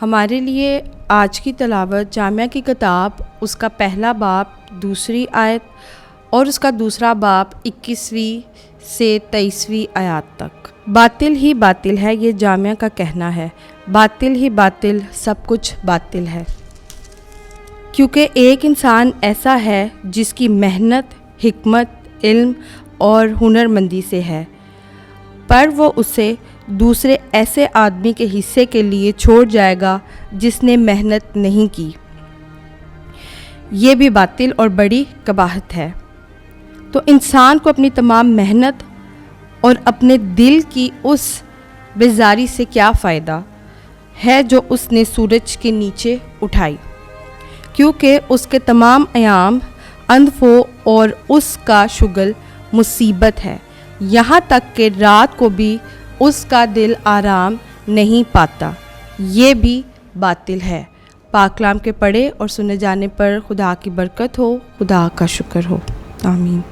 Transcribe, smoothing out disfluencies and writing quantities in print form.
हमारे लिए आज की तिलावत जामिया की किताब उसका पहला बाब दूसरी आयत और उसका दूसरा बाब 21वीं से 23वीं आयत तक। बातिल ही बातिल है, ये जामिया का कहना है। बातिल ही बातिल, सब कुछ बातिल है, क्योंकि एक इंसान ऐसा है जिसकी मेहनत, हिकमत, इल्म और हुनरमंदी से है, पर वो उसे दूसरे ऐसे आदमी के हिस्से के लिए छोड़ जाएगा जिसने मेहनत नहीं की। ये भी बातिल और बड़ी कबाहत है। तो इंसान को अपनी तमाम मेहनत और अपने दिल की उस बेजारी से क्या फ़ायदा है जो उसने सूरज के नीचे उठाई, क्योंकि उसके तमाम अयाम अंधफो और उसका शुगल मुसीबत है, यहाँ तक कि रात को भी उसका दिल आराम नहीं पाता। ये भी बातिल है। पाक कलाम के पढ़े और सुने जाने पर खुदा की बरकत हो, खुदा का शुक्र हो। आमीन।